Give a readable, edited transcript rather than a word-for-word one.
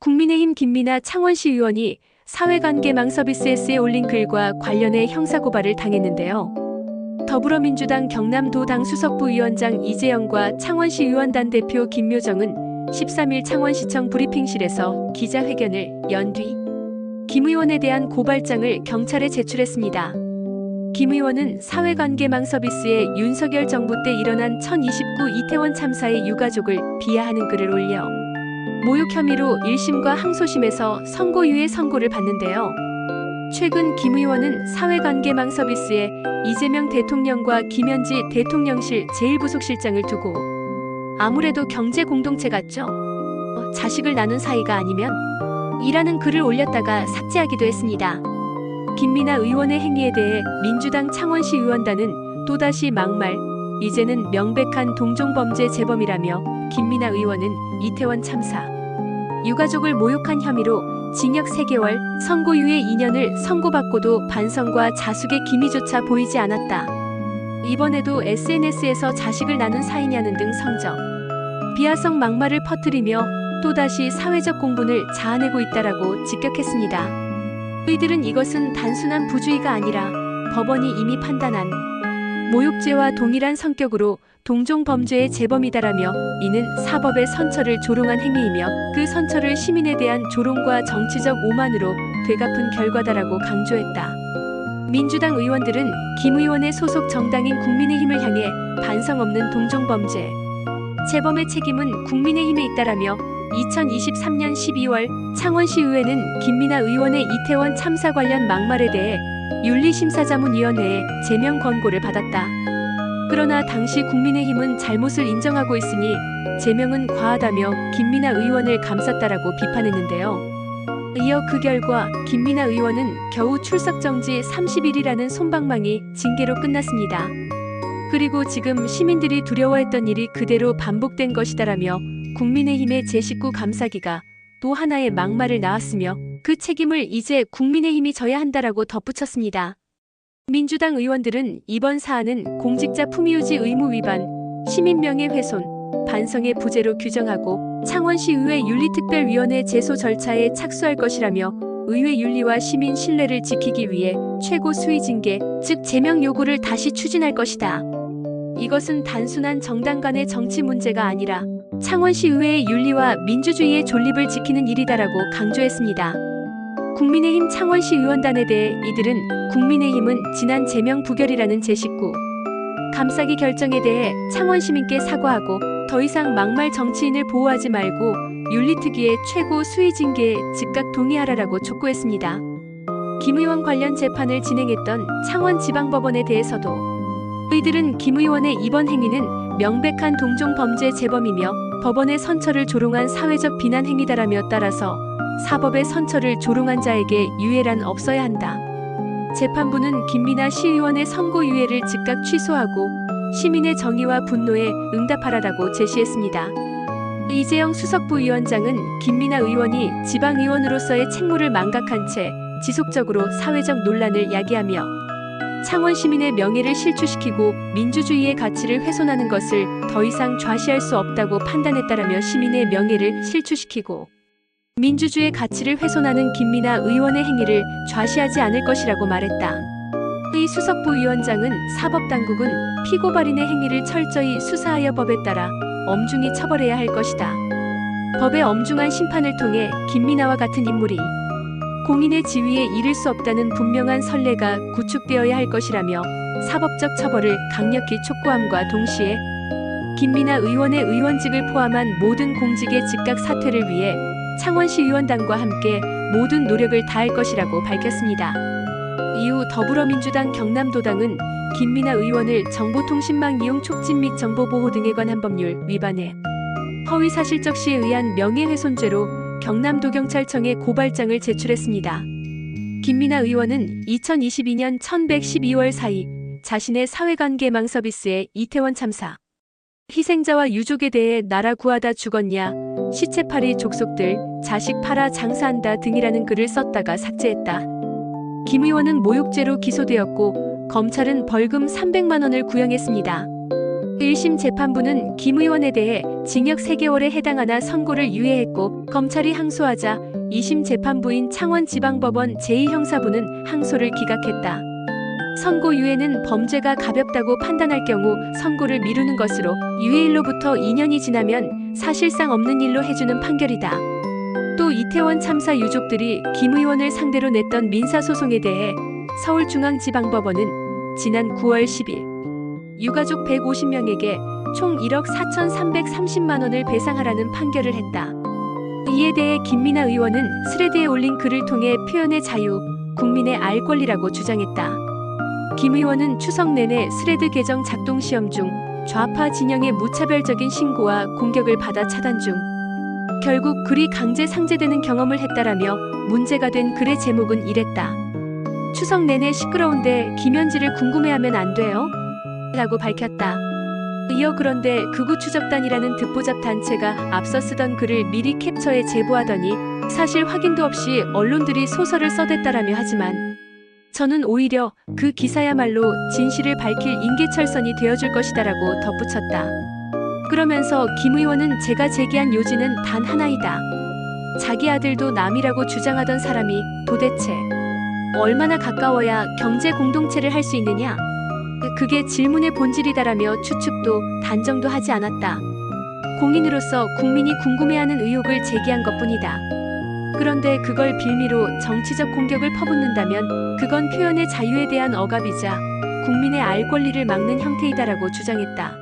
국민의힘 김미나 창원시 의원이 사회관계망서비스에 올린 글과 관련해 형사고발을 당했는데요. 더불어민주당 경남도당 수석부위원장 이재영과 창원시 의원단 대표 김묘정은 13일 창원시청 브리핑실에서 기자회견을 연 뒤 김 의원에 대한 고발장을 경찰에 제출했습니다. 김 의원은 사회관계망서비스에 윤석열 정부 때 일어난 1029 이태원 참사의 유가족을 비하하는 글을 올려 모욕 혐의로 1심과 항소심에서 선고유예 선고를 받는데요. 최근 김 의원은 사회관계망서비스에 이재명 대통령과 김현지 대통령실 제1부속실장을 두고 아무래도 경제 공동체 같죠? 자식을 나눈 사이가 아니면? 이라는 글을 올렸다가 삭제하기도 했습니다. 김미나 의원의 행위에 대해 민주당 창원시 의원단은 또다시 막말, 이제는 명백한 동종범죄 재범이라며 김미나 의원은 이태원 참사, 유가족을 모욕한 혐의로 징역 3개월, 선고유예 2년을 선고받고도 반성과 자숙의 기미조차 보이지 않았다. 이번에도 SNS에서 자식을 나눈 사이냐는 등 성적, 비하성 막말을 퍼뜨리며 또다시 사회적 공분을 자아내고 있다라고 직격했습니다. 이들은 이것은 단순한 부주의가 아니라 법원이 이미 판단한 모욕죄와 동일한 성격으로 동종범죄의 재범이다라며 이는 사법의 선처를 조롱한 행위이며 그 선처를 시민에 대한 조롱과 정치적 오만으로 되갚은 결과다라고 강조했다. 민주당 의원들은 김 의원의 소속 정당인 국민의힘을 향해 반성 없는 동종범죄 재범의 책임은 국민의힘에 있다라며 2023년 12월 창원시의회는 김미나 의원의 이태원 참사 관련 막말에 대해 윤리심사자문위원회에 제명 권고를 받았다. 그러나 당시 국민의힘은 잘못을 인정하고 있으니 제명은 과하다며 김미나 의원을 감쌌다라고 비판했는데요. 이어 그 결과 김미나 의원은 겨우 출석정지 30일이라는 솜방망이 징계로 끝났습니다. 그리고 지금 시민들이 두려워했던 일이 그대로 반복된 것이다라며 국민의힘의 제19 감사기가 또 하나의 막말을 낳았으며 그 책임을 이제 국민의힘이 져야 한다라고 덧붙였습니다. 민주당 의원들은 이번 사안은 공직자 품위유지 의무 위반, 시민명예훼손, 반성의 부재로 규정하고 창원시 의회 윤리특별위원회 제소 절차에 착수할 것이라며 의회 윤리와 시민 신뢰를 지키기 위해 최고 수위 징계, 즉 제명 요구를 다시 추진할 것이다. 이것은 단순한 정당 간의 정치 문제가 아니라 창원시 의회의 윤리와 민주주의의 존립을 지키는 일이다라고 강조했습니다. 국민의힘 창원시 의원단에 대해 이들은 국민의힘은 지난 제명 부결이라는 제19 감사기 결정에 대해 창원 시민께 사과하고 더 이상 막말 정치인을 보호하지 말고 윤리특위의 최고 수위 징계에 즉각 동의하라라고 촉구했습니다. 김 의원 관련 재판을 진행했던 창원지방법원에 대해서도 이들은 김 의원의 이번 행위는 명백한 동종범죄 재범이며 법원의 선처를 조롱한 사회적 비난 행위다라며 따라서 사법의 선처를 조롱한 자에게 유예란 없어야 한다. 재판부는 김미나 시의원의 선고유예를 즉각 취소하고 시민의 정의와 분노에 응답하라라고 제시했습니다. 이재영 수석부위원장은 김미나 의원이 지방의원으로서의 책무를 망각한 채 지속적으로 사회적 논란을 야기하며 창원 시민의 명예를 실추시키고 민주주의의 가치를 훼손하는 것을 더 이상 좌시할 수 없다고 판단했다라며 시민의 명예를 실추시키고 민주주의의 가치를 훼손하는 김미나 의원의 행위를 좌시하지 않을 것이라고 말했다. 이 수석부위원장은 사법당국은 피고발인의 행위를 철저히 수사하여 법에 따라 엄중히 처벌해야 할 것이다. 법의 엄중한 심판을 통해 김미나와 같은 인물이 공인의 지위에 이를 수 없다는 분명한 선례가 구축되어야 할 것이라며 사법적 처벌을 강력히 촉구함과 동시에 김미나 의원의 의원직을 포함한 모든 공직의 즉각 사퇴를 위해 창원시 의원단과 함께 모든 노력을 다할 것이라고 밝혔습니다. 이후 더불어민주당 경남도당은 김미나 의원을 정보통신망 이용 촉진 및 정보보호 등에 관한 법률 위반에 허위사실적 시에 의한 명예훼손죄로 경남도경찰청에 고발장을 제출했습니다. 김미나 의원은 2022년 1112월 4일 자신의 사회관계망서비스에 이태원 참사 희생자와 유족에 대해 나라 구하다 죽었냐, 시체팔이 족속들, 자식 팔아 장사한다 등이라는 글을 썼다가 삭제했다. 김 의원은 모욕죄로 기소되었고 검찰은 벌금 300만 원을 구형했습니다. 1심 재판부는 김 의원에 대해 징역 3개월에 해당하나 선고를 유예했고 검찰이 항소하자 2심 재판부인 창원지방법원 제2형사부는 항소를 기각했다. 선고 유예는 범죄가 가볍다고 판단할 경우 선고를 미루는 것으로 유예일로부터 2년이 지나면 사실상 없는 일로 해주는 판결이다. 또 이태원 참사 유족들이 김 의원을 상대로 냈던 민사소송에 대해 서울중앙지방법원은 지난 9월 10일 유가족 150명에게 총 1억 4,330만 원을 배상하라는 판결을 했다. 이에 대해 김민아 의원은 스레드에 올린 글을 통해 표현의 자유, 국민의 알 권리라고 주장했다. 김 의원은 추석 내내 스레드 계정 작동 시험 중 좌파 진영의 무차별적인 신고와 공격을 받아 차단 중 결국 글이 강제 상제되는 경험을 했다라며 문제가 된 글의 제목은 이랬다. 추석 내내 시끄러운데 김현지를 궁금해하면 안 돼요? 라고 밝혔다. 이어 그런데 극우 추적단이라는 듣보잡 단체가 앞서 쓰던 글을 미리 캡처해 제보하더니 사실 확인도 없이 언론들이 소설을 써댔다라며 하지만 저는 오히려 그 기사야말로 진실을 밝힐 임계철선이 되어줄 것이다라고 덧붙였다. 그러면서 김 의원은 제가 제기한 요지는 단 하나이다. 자기 아들도 남이라고 주장하던 사람이 도대체 얼마나 가까워야 경제 공동체를 할 수 있느냐? 그게 질문의 본질이다라며 추측도 단정도 하지 않았다. 공인으로서 국민이 궁금해하는 의혹을 제기한 것뿐이다. 그런데 그걸 빌미로 정치적 공격을 퍼붓는다면 그건 표현의 자유에 대한 억압이자 국민의 알 권리를 막는 형태이다라고 주장했다.